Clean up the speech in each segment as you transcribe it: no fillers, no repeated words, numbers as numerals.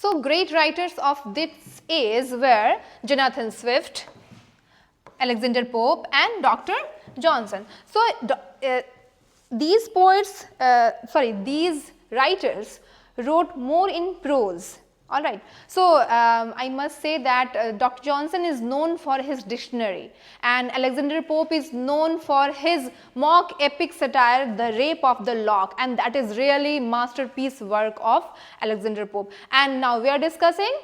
So great writers of this age were Jonathan Swift, Alexander Pope and Dr. Johnson. So these writers wrote more in prose. All right. So I must say that Dr. Johnson is known for his dictionary, and Alexander Pope is known for his mock epic satire, The Rape of the Lock, and that is really masterpiece work of Alexander Pope. And now we are discussing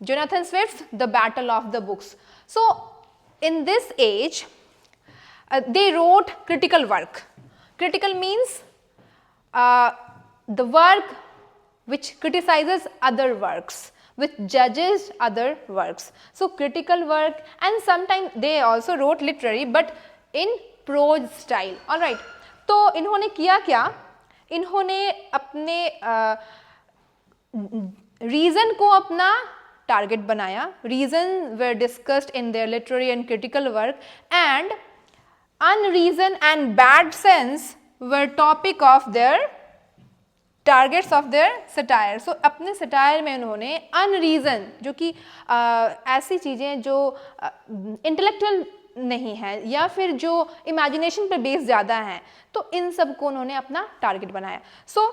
Jonathan Swift's The Battle of the Books. So in this age, they wrote critical work. Critical means the work which criticizes other works, which judges other works. So critical work, and sometimes they also wrote literary but in prose style. all right. तो इन्होंने किया क्या, इन्होंने अपने reason को अपना target बनाया. Reason were discussed in their literary and critical work, and unreason and bad sense were topic of their targets of their satire. So अपने सटायर में उन्होंने अनरीजन, जो कि ऐसी चीज़ें जो इंटेलेक्चुअल नहीं है या फिर जो इमेजिनेशन पर बेस ज़्यादा हैं, तो इन सब को उन्होंने अपना टारगेट बनाया. सो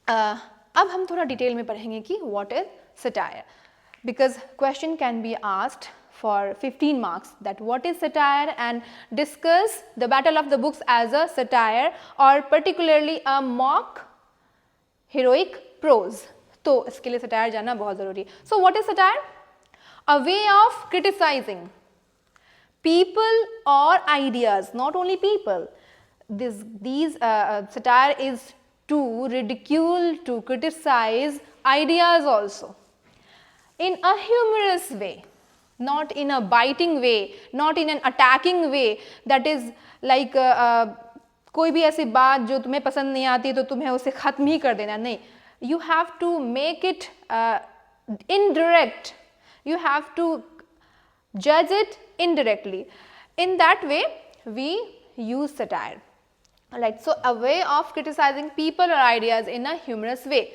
अब हम थोड़ा डिटेल में पढ़ेंगे कि what is satire, because question can be asked for 15 marks, that what is satire, and discuss the battle of the books as a satire or particularly a mock heroic prose. तो इसके लिए satire जानना बहुत ज़रूरी है. So what is satire? A way of criticizing people or ideas, not only people. These satire is to ridicule, to criticize ideas also in a humorous way, not in a biting way, not in an attacking way, that is like कोई भी ऐसी बात जो तुम्हें पसंद नहीं आती तो तुम्हें उसे ख़त्म ही कर देना. नहीं, you have to make it indirect, you have to judge it indirectly. In that way we use satire. Alright, so a way of criticizing people or ideas in a humorous way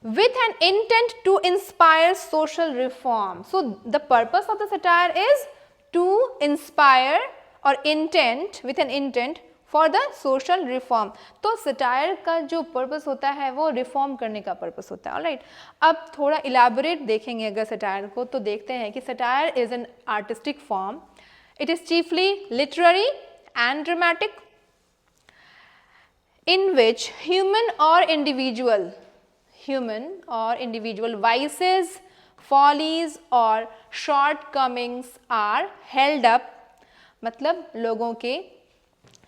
with an intent to inspire social reform. So the purpose of the satire is to inspire, or intent, with an intent for the social reform. तो satire का जो purpose होता है वो reform करने का purpose होता है. Alright, अब थोड़ा elaborate देखेंगे अगर satire को, तो देखते हैं कि satire is an artistic form. It is chiefly literary and dramatic, in which human or individual vices, follies or shortcomings are held up. मतलब लोगों के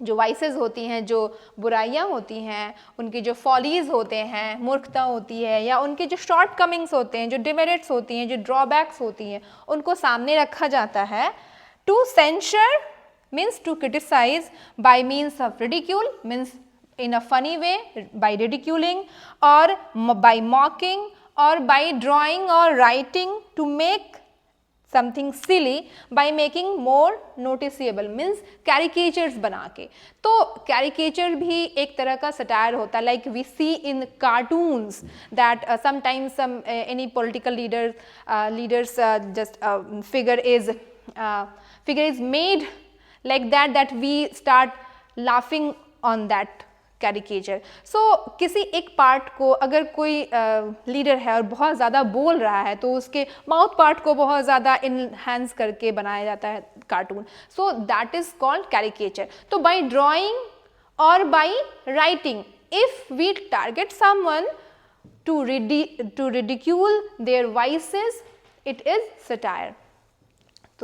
जो vices होती हैं, जो बुराइयां होती हैं, उनके जो follies होते हैं, मूर्खता होती है, या उनके जो shortcomings होते हैं, जो demerits होती हैं, जो drawbacks होती हैं, उनको सामने रखा जाता है. To censure means to criticize by means of ridicule, means in a funny way, by ridiculing or by mocking or by drawing or writing to make something silly, by making more noticeable, means caricatures बना के. तो caricature भी एक तरह का satire होता है. Like we see in cartoons that sometimes any political leaders figure is made like that we start laughing on that caricature. So किसी एक पार्ट को अगर कोई लीडर है और बहुत ज़्यादा बोल रहा है तो उसके माउथ पार्ट को बहुत ज़्यादा इनहेंस करके बनाया जाता है cartoon. So that is called caricature. तो by drawing or by writing, if we target someone to ridicule their vices, it is satire.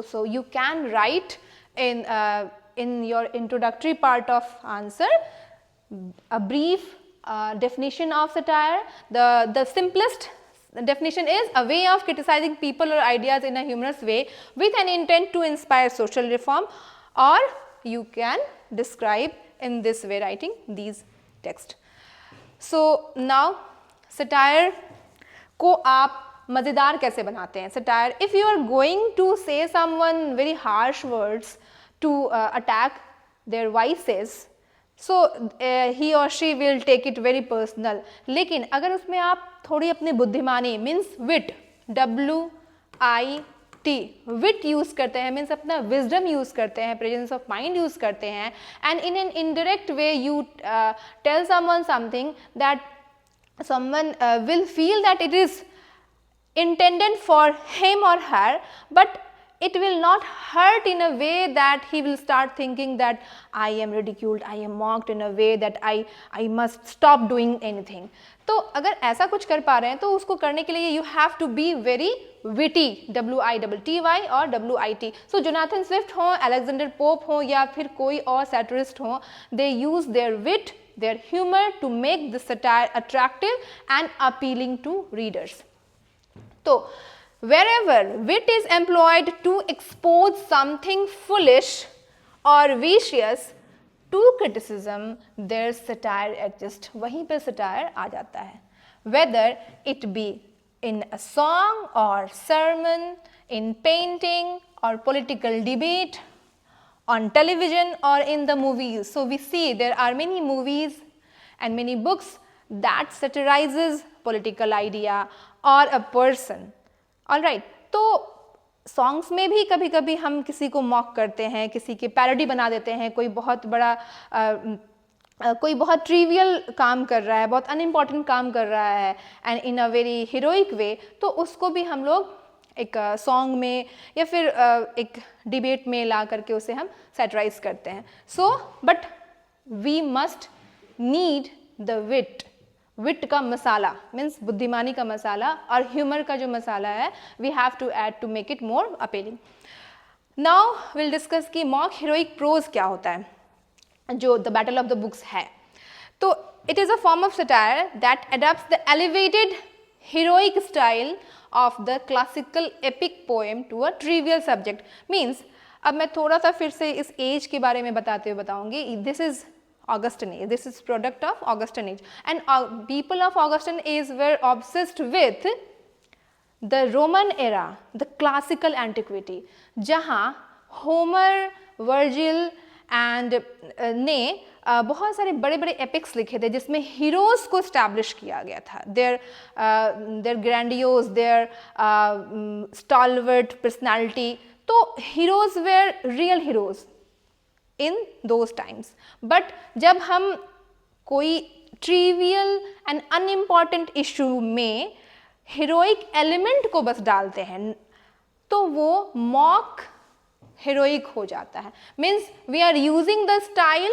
So you can write in your introductory part of answer a brief definition of satire. The simplest definition is a way of criticizing people or ideas in a humorous way with an intent to inspire social reform, or you can describe in this way writing these text. So now satire को आप मज़ेदार कैसे बनाते हैं? Satire, if you are going to say someone very harsh words to attack their vices, so he और she will take it very personal. लेकिन अगर उसमें आप थोड़ी अपनी बुद्धिमानी means wit, WIT, wit use करते हैं, मीन्स अपना विजडम यूज़ करते हैं, प्रेजेंस ऑफ माइंड यूज़ करते हैं, and in an indirect way you tell someone something that someone will feel that it is intended for him or her, but it will not hurt in a way that he will start thinking that I am ridiculed, I am mocked in a way that I must stop doing anything. तो अगर ऐसा कुछ कर पा रहे हैं तो उसको करने के लिए you have to be very witty, WITTY और WIT. So जोनाथन स्विफ्ट हो, अलेक्जेंडर पोप हो या फिर कोई और सैटिरिस्ट हो, they use their wit, their humor to make the satire attractive and appealing to readers. So wherever wit is employed to expose something foolish or vicious to criticism, their satire exists. वहीं पर satire आ जाता है. Whether it be in a song or sermon, in painting or political debate, on television or in the movies. So we see there are many movies and many books that satirizes political idea or a person. All right. तो songs में भी कभी कभी हम किसी को mock करते हैं, किसी की पैरोडी बना देते हैं, कोई बहुत बड़ा कोई बहुत ट्रिवियल काम कर रहा है, बहुत अनइम्पॉर्टेंट काम कर रहा है and in a very heroic way, तो उसको भी हम लोग एक सॉन्ग में या फिर एक डिबेट में ला करके उसे हम सैटराइज करते हैं. So but we must need the wit. Wit का मसाला मीन्स बुद्धिमानी का मसाला और ह्यूमर का जो मसाला है we have to add to make it more appealing. Now will discuss कि मॉक हीरोइक प्रोज क्या होता है, जो the battle of the books है. तो it is a form of satire that adopts the elevated heroic style of the classical epic poem to a trivial subject. Means अब मैं थोड़ा सा फिर से इस एज के बारे में बताते हुए बताऊंगी. This is Augustan age. This is product of Augustan age, and people of Augustan age were obsessed with the Roman era, the classical antiquity, जहाँ होमर, वर्जिल एंड ने बहुत सारे बड़े बड़े एपिक्स लिखे थे जिसमें हीरोज़ को स्टैब्लिश किया गया था. Their grandiose, their stalwart personality. तो heroes were real heroes in those times. But जब हम कोई ट्रिवियल एंड अनइम्पॉर्टेंट इशू में हीरोइक एलिमेंट को बस डालते हैं तो वो मॉक हीरोइक हो जाता है. Means we are using the style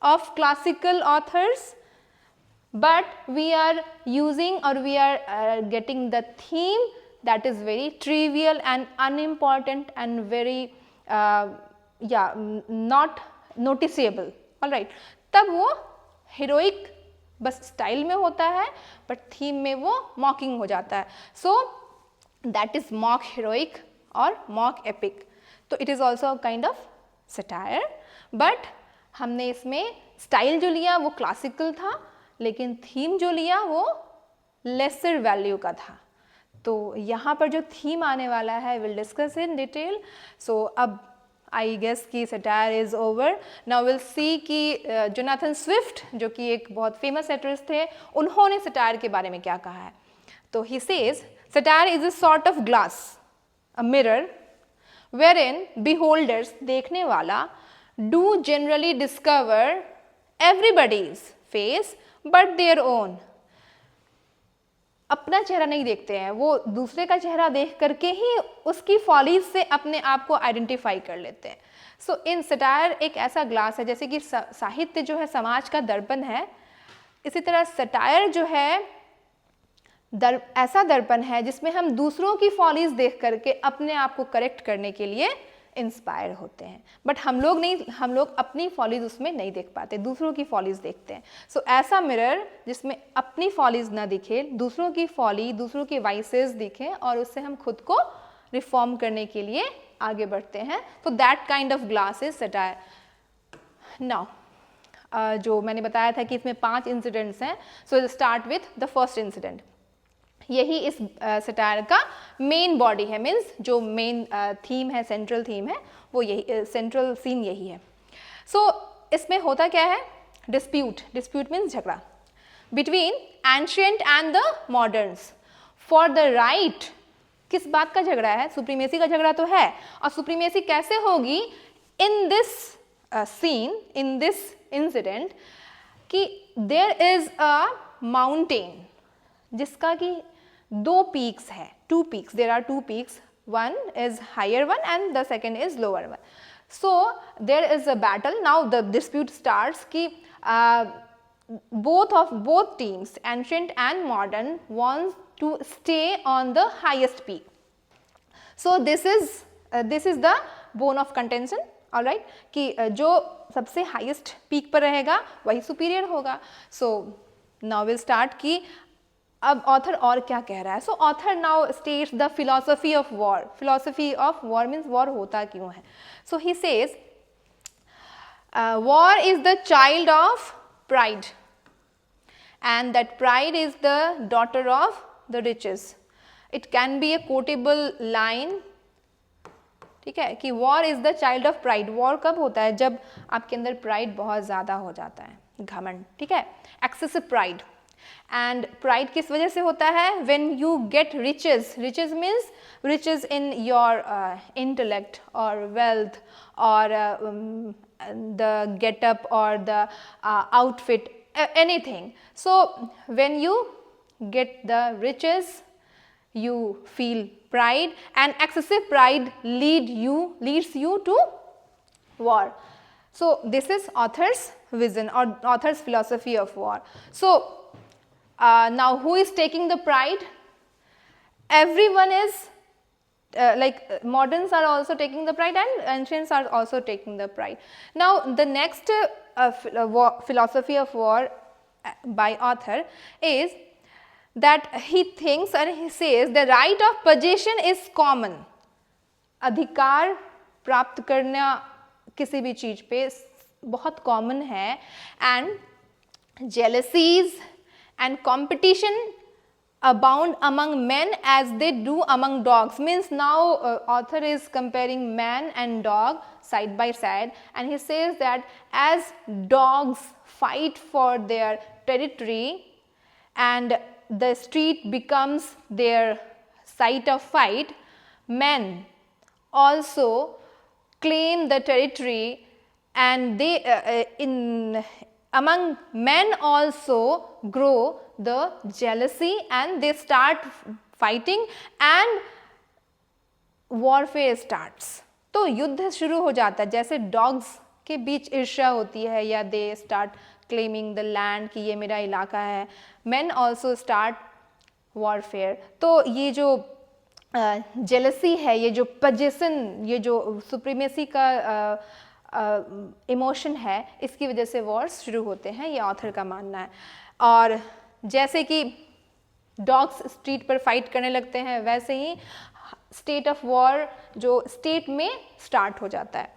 of classical authors, but we are using or we are getting the theme that is very trivial and unimportant and very not noticeable. All right. तब वो heroic बस style में होता है but theme में वो मॉकिंग हो जाता है. So that is mock heroic और मॉक एपिक. तो it is also a kind of satire, but हमने इसमें स्टाइल जो लिया वो क्लासिकल था लेकिन थीम जो लिया वो लेसर वैल्यू का था. तो यहाँ पर जो थीम आने वाला है विल डिस्कस इन डिटेल. सो अब आई गेस कि satire is over. Now will see कि जोनाथन स्विफ्ट जो कि एक बहुत फेमस सेटरिस्ट थे उन्होंने सटायर के बारे में क्या कहा है. तो he says satire is a sort of glass, a mirror, wherein beholders, देखने वाला, do generally discover everybody's face but their own. अपना चेहरा नहीं देखते हैं, वो दूसरे का चेहरा देख करके ही उसकी फॉलीज से अपने आप को आइडेंटिफाई कर लेते हैं. सो इन सटायर एक ऐसा ग्लास है जैसे कि साहित्य जो है समाज का दर्पण है, इसी तरह सटायर जो है ऐसा दर्पण है जिसमें हम दूसरों की फॉलीज देख करके अपने आप को करेक्ट करने के लिए इंस्पायर होते हैं. बट हम लोग अपनी फॉलीज उसमें नहीं देख पाते, दूसरों की फॉलीज देखते हैं. सो ऐसा मिरर जिसमें अपनी फॉलीज ना दिखे, दूसरों की फॉली, दूसरों के वाइसेस दिखें और उससे हम खुद को रिफॉर्म करने के लिए आगे बढ़ते हैं. तो that kind of glass is satire. Now जो मैंने बताया था कि इसमें 5 इंसिडेंट्स हैं. So start with the first incident. यही इस सटायर का मेन बॉडी है, मीन्स जो मेन थीम है, सेंट्रल थीम है, वो यही, सेंट्रल सीन यही है. सो इसमें होता क्या है, डिस्प्यूट, डिस्प्यूट मीन्स झगड़ा, between ancient and the मॉडर्न्स for the right. किस बात का झगड़ा है, सुप्रीमेसी का झगड़ा तो है, और सुप्रीमेसी कैसे होगी in this scene, in this incident, कि देयर इज अ माउंटेन जिसका कि दो पीक्स है, two peaks, there are two peaks, one is higher one and the second is lower one. So there is a battle. Now the dispute starts कि both teams, ancient and modern, wants to stay on the highest peak. So this is the bone of contention, all right, कि जो सबसे highest peak पर रहेगा वही superior होगा. So now we'll start कि अब ऑथर और क्या कह रहा है. So author now states the philosophy of war. Philosophy of war means war होता क्यों है. So he says war is the child of pride and that pride is the daughter of the riches. It can be a quotable line, ठीक है, कि war is the child of pride. War कब होता है, जब आपके अंदर pride बहुत ज़्यादा हो जाता है, घमंड, ठीक है, एक्सेसिव प्राइड. एंड प्राइड किस वजह से होता है, when you get riches. Riches means riches in your intellect और वेल्थ और द गेटअप और the outfit, anything. So when you get the riches you feel pride, and excessive pride leads you to war. So this is author's vision or author's philosophy of war. So now who is taking the pride? Everyone is like moderns are also taking the pride and ancients are also taking the pride. Now the next philosophy of war by author is that he thinks and he says the right of possession is common. अधिकार प्राप्त करना किसी भी चीज पे बहुत common है. And jealousies and competition abound among men as they do among dogs. Means now author is comparing man and dog side by side, and he says that as dogs fight for their territory and the street becomes their site of fight, men also claim the territory, and they among men also grow the jealousy and they start fighting and warfare starts. तो युद्ध शुरू हो जाता है, जैसे dogs के बीच ईर्ष्या होती है या they start claiming the land कि ये मेरा इलाका है. men also start warfare. तो ये जो जेलसी है, ये जो पोजेशन, ये जो सुप्रीमेसी का इमोशन है, इसकी वजह से वॉर्स शुरू होते हैं, ये ऑथर का मानना है. और जैसे कि डॉग्स स्ट्रीट पर फाइट करने लगते हैं, वैसे ही स्टेट ऑफ वॉर जो स्टेट में स्टार्ट हो जाता है.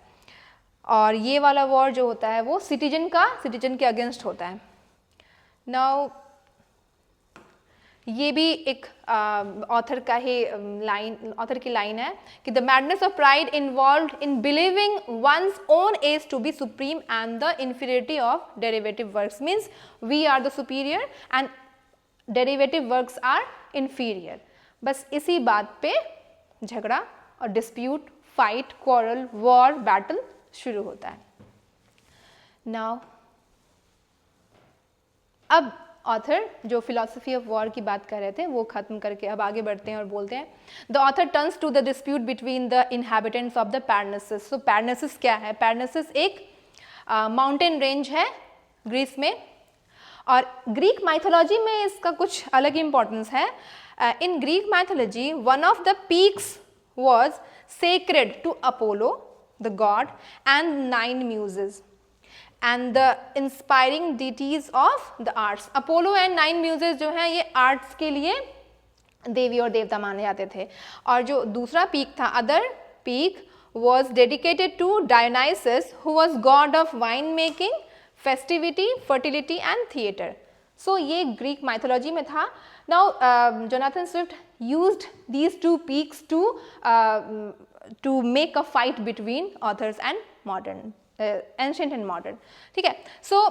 और ये वाला वॉर जो होता है वो सिटीजन के अगेंस्ट होता है. नाउ ये भी एक ऑथर का ही ऑथर की लाइन है कि the madness of pride involved in believing one's own age to be supreme and the inferiority of derivative works. Means we are the superior and derivative works are inferior. बस इसी बात पे झगड़ा और dispute, fight, quarrel, war, battle शुरू होता है. Now अब ऑथर जो फिलॉसफी ऑफ वॉर की बात कर रहे थे वो खत्म करके अब आगे बढ़ते हैं और बोलते हैं the author turns to the dispute between the inhabitants of the Parnassus. So Parnassus क्या है? पैरनेसिस एक माउंटेन रेंज है ग्रीस में, और ग्रीक माइथोलॉजी में इसका कुछ अलग इंपॉर्टेंस है. In Greek mythology one of the peaks was sacred to Apollo the god and 9 muses and the inspiring deities of the arts. Apollo and 9 muses जो हैं ये आर्ट्स के लिए देवी और देवता माने जाते थे. और जो दूसरा पीक था, other peak, was dedicated to Dionysus who was god of wine making, festivity, fertility and theatre. So ये ग्रीक माइथोलॉजी में था. Now Jonathan Swift used these two peaks to make a fight between authors and modern. Ancient and modern, ठीक है. So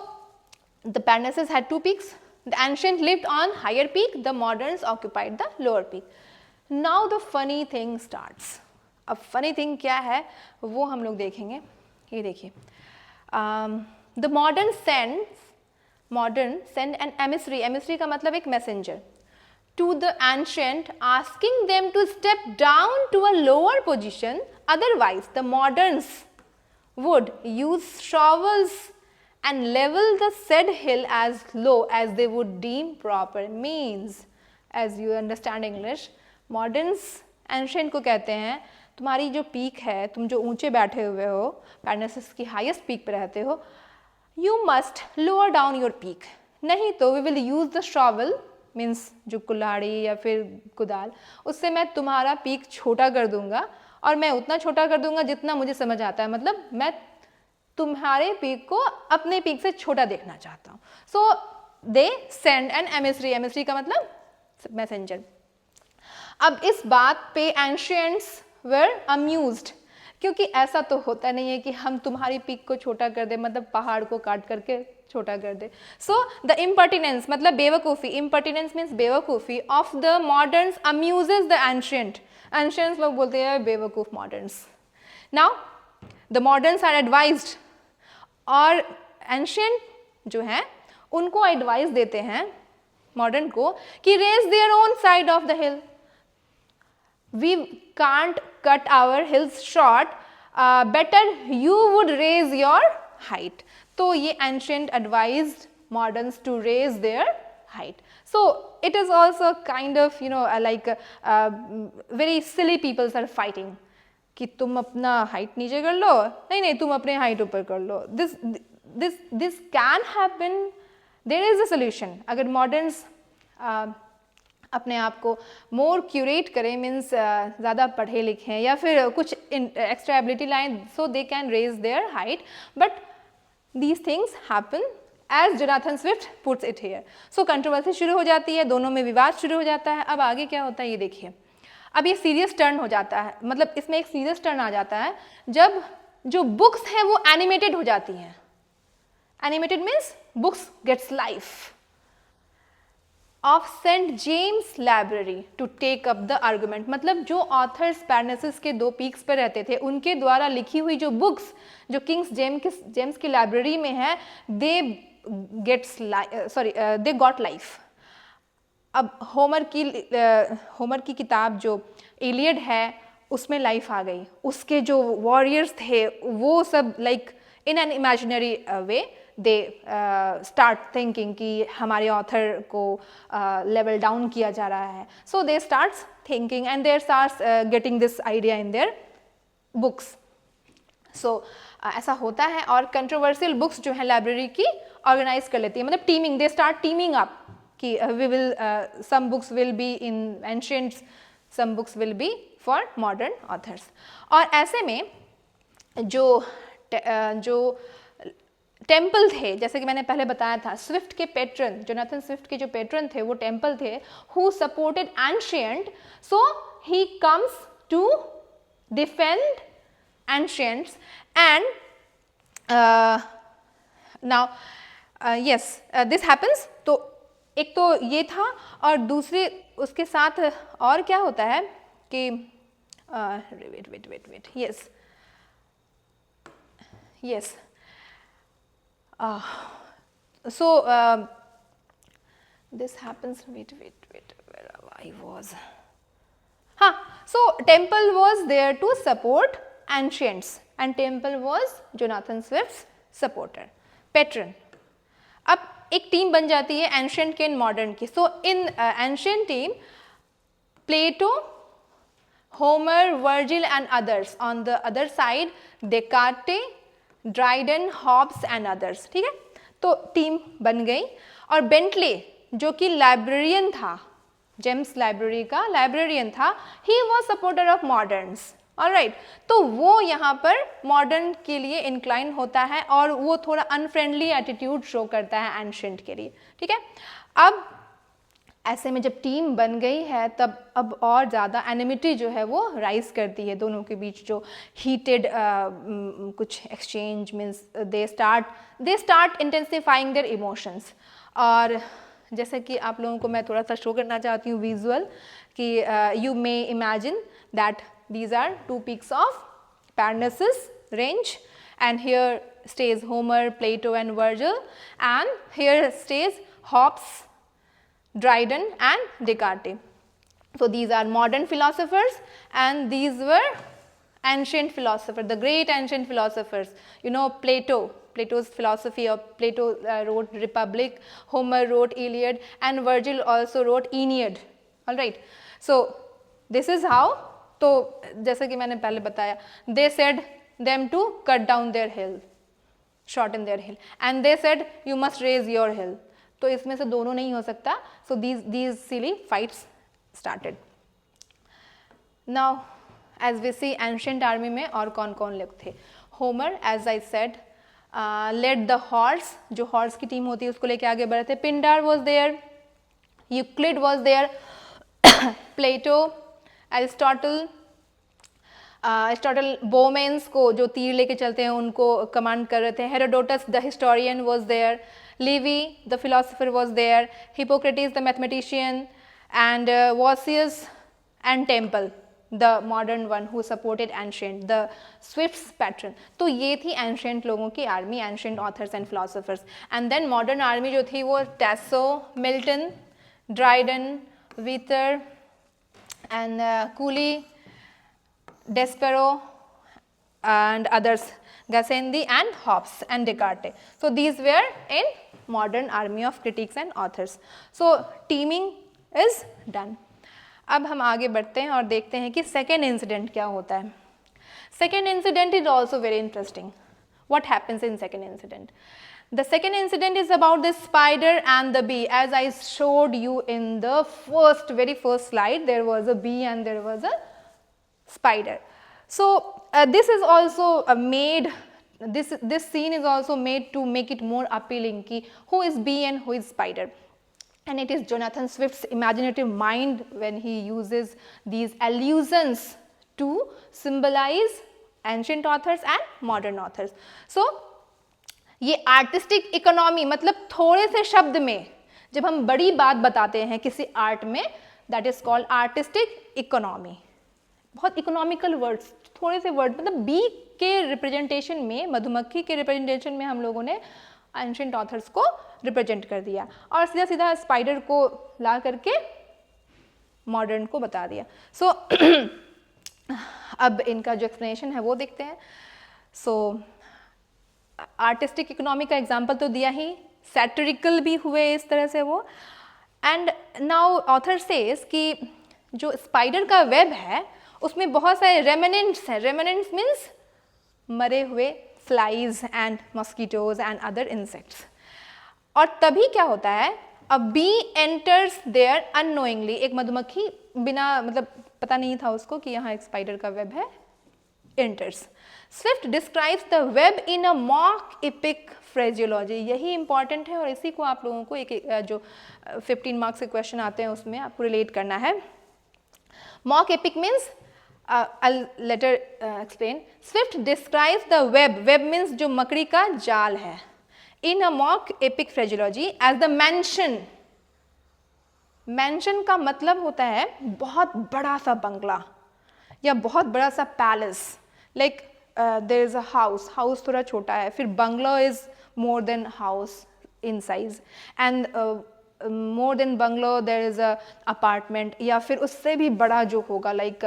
the Parnassus had two peaks. The ancient lived on higher peak, the moderns occupied the lower peak. Now the funny thing starts. अब funny thing क्या है वो हम लोग देखेंगे. ये देखिए, the modern send an emissary. Emissary का मतलब एक messenger to the ancient, asking them to step down to a lower position, otherwise the moderns would use shovels and level the said hill as low as they would deem proper. Means, as you understand English, moderns ancient को कहते हैं तुम्हारी जो peak है, तुम जो ऊंचे बैठे हुए हो, पैडनेसिस की हाईएस्ट पीक पे रहते हो, you must lower down your peak. नहीं तो we will use the shovel, means जो कुल्हाड़ी या फिर कुदाल, उससे मैं तुम्हारा पीक छोटा कर दूंगा और मैं उतना छोटा कर दूंगा जितना मुझे समझ आता है. मतलब मैं तुम्हारे पीक को अपने पीक से छोटा देखना चाहता हूँ. So they send an emissary. Emissary का मतलब मैसेंजर. अब इस बात पे एंशियंट्स वर अम्यूज्ड, क्योंकि ऐसा तो होता नहीं है कि हम तुम्हारी पीक को छोटा कर दे, मतलब पहाड़ को काट करके छोटा कर दे. सो द इम्पर्टिनेंस मतलब बेवकूफ़ी, इम्पर्टिनेंस मीन्स बेवकूफ़ी of the moderns amuses the ancient. Ancients लोग बोलते हैं बेवकूफ़ moderns. Now the moderns are advised, और एंशियंट जो हैं उनको एडवाइस देते हैं मॉडर्न को कि raise their own side of the hill. We can't cut our hills short, better you would raise your height. तो ये ancient advised moderns to raise their height. So it is also kind of like very silly people are fighting कि तुम अपना height नीचे कर लो, नहीं तुम अपने height ऊपर कर लो. This can happen. There is a solution. अगर moderns अपने आप को मोर क्यूरेट करें, मीन्स ज़्यादा पढ़े लिखें या फिर कुछ एक्स्ट्रा एबिलिटी लाएं, so they can raise their height. But these things happen as Jonathan Swift puts it here. So controversy शुरू हो जाती है, दोनों में विवाद शुरू हो जाता है. अब आगे क्या होता है ये देखिए. अब ये सीरियस टर्न हो जाता है, मतलब इसमें एक सीरियस टर्न आ जाता है जब जो बुक्स हैं वो एनिमेटेड हो जाती हैं. Animated means books gets life. Of saint James library to take up the argument. मतलब जो ऑथर्स पैडनेसिस के 2 पीक्स पर रहते थे उनके द्वारा लिखी हुई जो बुक्स जो किंग्स जेम्स की लाइब्रेरी में है, दे गॉट लाइफ. अब होमर की किताब जो इलियड है उसमें लाइफ आ गई. उसके जो वॉरियर्स थे वो सब like in an imaginary way they start thinking कि हमारे ऑथर को लेवल डाउन किया जा रहा है. So they starts thinking and they starts getting this idea in their books. So ऐसा होता है और कंट्रोवर्शियल बुक्स जो है लाइब्रेरी की ऑर्गेनाइज कर लेती है, मतलब teaming. They start teaming up कि we will some books will be in ancients, some books will be for modern authors. और ऐसे में जो टेम्पल थे, जैसे कि मैंने पहले बताया था, स्विफ्ट के पेट्रन, जोनाथन स्विफ्ट के जो पेट्रन थे वो टेम्पल थे who supported ancient. So he comes to defend ancients and now yes this happens. तो एक तो ये था और दूसरे उसके साथ और क्या होता है कि wait yes so this happens, wait where I was. So temple was there to support ancients and temple was Jonathan Swift's supporter, patron. अब एक टीम बन जाती है एंशियंट के मॉडर्न की. So in ancient team Plato, Homer, Virgil and others. On the other side Descartes, Dryden, Hobbes and others. ठीक है, तो टीम बन गई. और बेंटले जो कि लाइब्रेरियन था, जेम्स लाइब्रेरी का लाइब्रेरियन था, he was supporter of मॉडर्न्स. Alright, तो वो यहाँ पर मॉडर्न के लिए इंक्लाइन होता है और वो थोड़ा अनफ्रेंडली एटीट्यूड शो करता है एंशियंट के लिए. ठीक है, अब ऐसे में जब टीम बन गई है तब अब और ज़्यादा एनिमिटी जो है वो राइज करती है दोनों के बीच, जो हीटेड कुछ exchange means they start intensifying their emotions. और जैसे कि आप लोगों को मैं थोड़ा सा शो करना चाहती हूँ विजुअल कि you may imagine that these are two peaks of Parnassus range, and here stays Homer, Plato and Virgil, and here stays Hobbes, Dryden and Descartes. So these are modern philosophers and these were ancient philosophers, the great ancient philosophers. You know Plato's philosophy, or Plato wrote Republic, Homer wrote Iliad and Virgil also wrote Aeneid. All right. So this is how, तो जैसे कि मैंने पहले बताया, they said them to cut down their hill, shorten their hill, and they said you must raise your hill. तो इसमें से दोनों नहीं हो सकता. So these silly fights started. Now as we see ancient army में और कौन कौन लोग थे. Homer, as I said, led the horse, जो horse की टीम होती है उसको लेके आगे बढ़े थे. Pindar was there, Euclid was there, Plato, Aristotle बोमेंस को जो तीर लेके चलते हैं उनको कमांड कर रहे थे. Herodotus the historian was there, Livy the philosopher was there, Hippocrates the mathematician and Vossius and Temple the modern one who supported ancient, the Swift's pattern. तो ये थी एंशिएंट लोगों की army, ancient authors and philosophers. And then modern army जो थी वो Tasso, Milton, Dryden, Wither and Cooley, Despero and others, Gassendi and Hobbes and Descartes. So these were in modern army of critics and authors. So teaming is done. अब हम आगे बढ़ते हैं और देखते हैं कि second incident क्या होता है. Second incident is also very interesting. What happens in second incident? The second incident is about the spider and the bee. As I showed you in the very first slide, there was a bee and there was a spider. So this is also made, this scene is also made to make it more appealing ki who is bee and who is spider. And it is Jonathan Swift's imaginative mind when he uses these allusions to symbolize ancient authors and modern authors. So ये artistic economy, मतलब थोड़े से शब्द में जब हम बड़ी बात बताते हैं किसी आर्ट में, that is called artistic economy. बहुत इकोनॉमिकल वर्ड्स, थोड़े से वर्ड, मतलब बी के रिप्रेजेंटेशन में, मधुमक्खी के रिप्रेजेंटेशन में हम लोगों ने एंशिएंट ऑथर्स को रिप्रेजेंट कर दिया और सीधा सीधा स्पाइडर को ला करके मॉडर्न को बता दिया. सो अब इनका जो एक्सप्लेनेशन है वो देखते हैं. सो आर्टिस्टिक इकोनॉमी का एग्जाम्पल तो दिया ही, सैटिरिकल भी हुए इस तरह से वो. एंड नाउ ऑथर सेज कि जो स्पाइडर का वेब है उसमें बहुत सारे रेमिनेंट्स हैं. रेमिनेंट्स मीन्स मरे हुए flies and mosquitoes and other insects. और तभी क्या होता है, अ बी एंटर्स देयर अननोइंगली. एक मधुमक्खी बिना, मतलब पता नहीं था उसको कि यहाँ एक स्पाइडर का वेब है, enters. Swift describes the web in a mock epic phraseology. यही इंपॉर्टेंट है और इसी को आप लोगों को एक जो 15 मार्क्स के क्वेश्चन आते हैं उसमें आपको रिलेट करना है. Mock epic means I'll later explain. Swift describes the web. Web means जो मकड़ी का जाल है. In a mock epic phraseology as the mansion. Mansion का मतलब होता है बहुत बड़ा सा बंगला या बहुत बड़ा सा palace. Like there is a house. House थोड़ा छोटा है. फिर bungalow is more than house in size. And more than bungalow there is a apartment. या फिर उससे भी बड़ा जो होगा like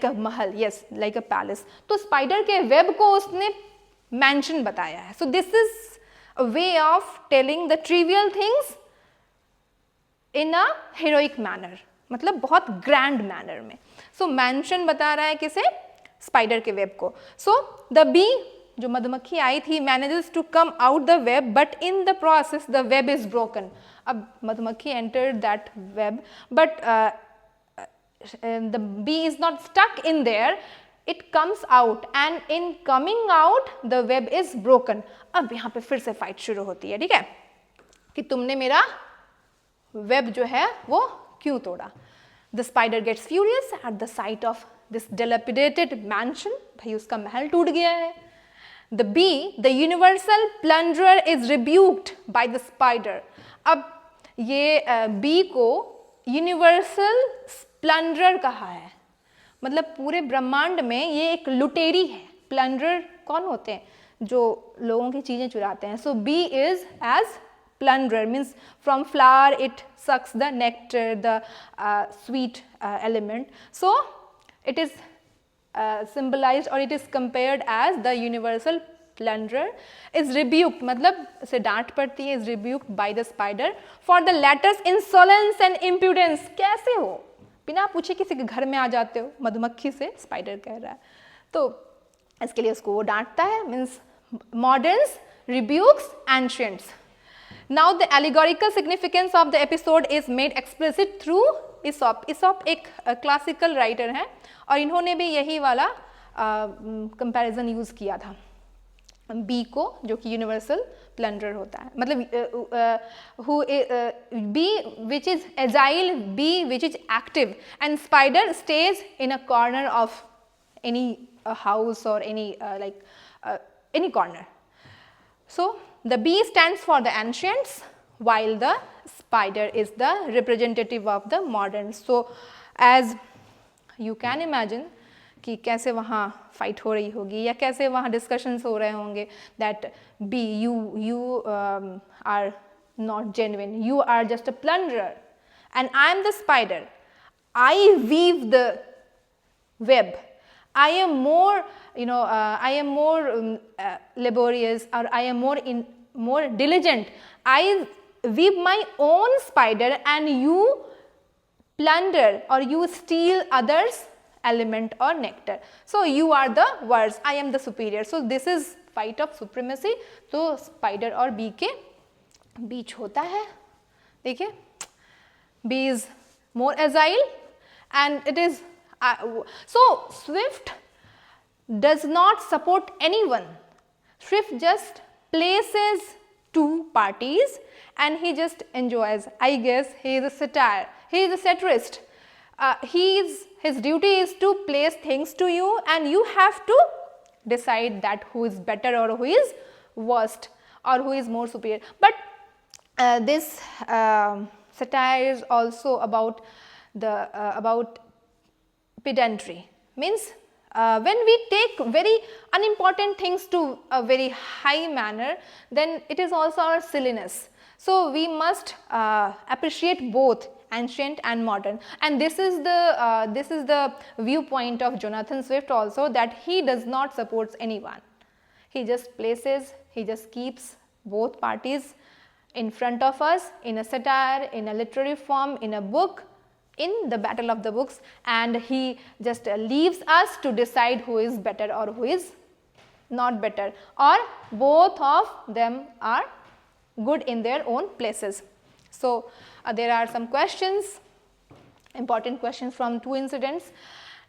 a Mahal. Yes, like a palace. तो spider के web को उसने mansion बताया है. So this is a way of telling the trivial things in a heroic manner. मतलब बहुत ग्रैंड मैनर में. सो मैंशन बता रहा है किसे, स्पाइडर के वेब को. सो द बी, जो मधुमक्खी आई थी, manages to come out the web but in the process the web is broken. अब मधुमक्खी entered that web but the bee is not stuck in there, it comes out and in coming out the web is broken. अब यहाँ पे फिर से fight शुरू होती है. ठीक है, कि तुमने मेरा वेब जो है वो क्यों तोड़ा. The spider gets furious at the sight of this dilapidated mansion. भाई उसका महल टूट गया है. The bee, the universal plunderer, is rebuked by the spider. अब ये बी को यूनिवर्सल प्लंडरर कहा है, मतलब पूरे ब्रह्मांड में ये एक लुटेरी है. प्लंडरर कौन होते हैं? जो लोगों की चीजें चुराते हैं. So bee is as plunderer, means from flower it sucks the nectar, the sweet element. So it is symbolized or it is compared as the universal plunderer is rebuked, मतलब उसे डांट पड़ती है, is rebuked by the spider for the latter's insolence and impudence. कैसे हो, बिना पूछे किसी के घर में आ जाते हो, मधुमक्खी से स्पाइडर कह रहा है. तो इसके लिए उसको वो डांटता है. Means moderns rebukes ancients. Now the allegorical significance of the episode is made explicit through Aesop. Aesop एक क्लासिकल राइटर हैं और इन्होंने भी यही वाला कंपैरिजन यूज किया था बी को, जो कि यूनिवर्सल प्लंडर होता है. मतलब bee which is agile, bee which is active, and spider stays in a corner of any house और any any corner. So the bee stands for the ancients while the spider is the representative of the moderns. So as you can imagine कि कैसे वहाँ fight हो रही होगी या कैसे वहाँ डिस्कशंस हो रहे होंगे that bee you are not genuine, you are just a plunderer and I am the spider, I weave the web, I am more, I am more laborious, or I am more diligent. I weave my own spider and you plunder or you steal others' element or nectar. So you are the worst, I am the superior. So this is fight of supremacy. तो spider और bee के बीच होता है. देखिए, bee is more agile and it is so Swift does not support anyone. Swift just places two parties and he just enjoys. I guess he is a satire. He is a satirist. His duty is to place things to you and you have to decide that who is better or who is worst or who is more superior. But this satire is also about about pedantry. Means when we take very unimportant things to a very high manner, then it is also our silliness. So we must appreciate both ancient and modern, and this is the viewpoint of Jonathan Swift also, that he does not support anyone. He just places, he just keeps both parties in front of us in a satire, in a literary form, in a book, in the battle of the books, and he just leaves us to decide who is better or who is not better, or both of them are good in their own places. So there are some questions, important questions from two incidents,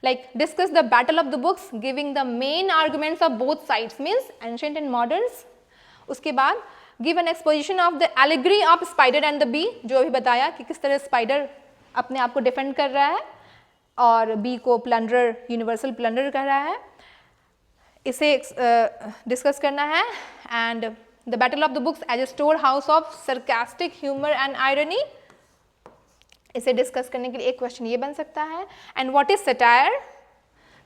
like discuss the battle of the books giving the main arguments of both sides, means ancient and moderns. उसके बाद give an exposition of the allegory of spider and the bee, जो अभी बताया कि किस तरह spider अपने आप को डिफेंड कर रहा है और बी को प्लंडर, यूनिवर्सल प्लंडर कर रहा है. इसे डिस्कस करना है. And the battle of the books as a store house of sarcastic humour and irony, इसे डिस्कस करने के लिए एक क्वेश्चन ये बन सकता है. And what is satire?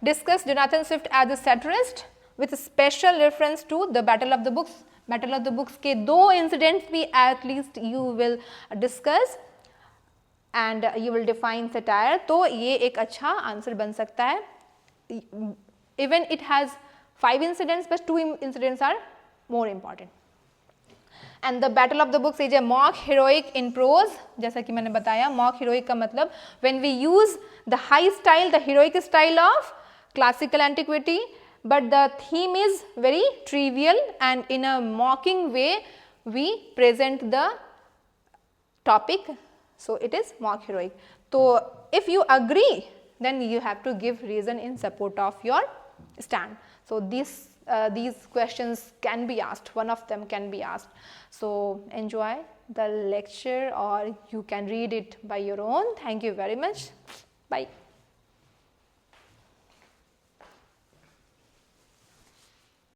Discuss Jonathan Swift as a satirist with special reference to the battle of the books. Battle of the books के दो इंसिडेंट्स भी at least you will discuss and you will define satire. तो ये एक अच्छा answer बन सकता है. Even it has 5 incidents, but 2 incidents are more important. And the battle of the books is a mock heroic in prose. जैसा कि मैंने बताया, mock heroic का मतलब when we use the high style, the heroic style of classical antiquity, but the theme is very trivial and in a mocking way we present the topic. So it is mock heroic. So if you agree, then you have to give reason in support of your stand. So this these questions can be asked, one of them can be asked. So enjoy the lecture, or you can read it by your own. Thank you very much. Bye.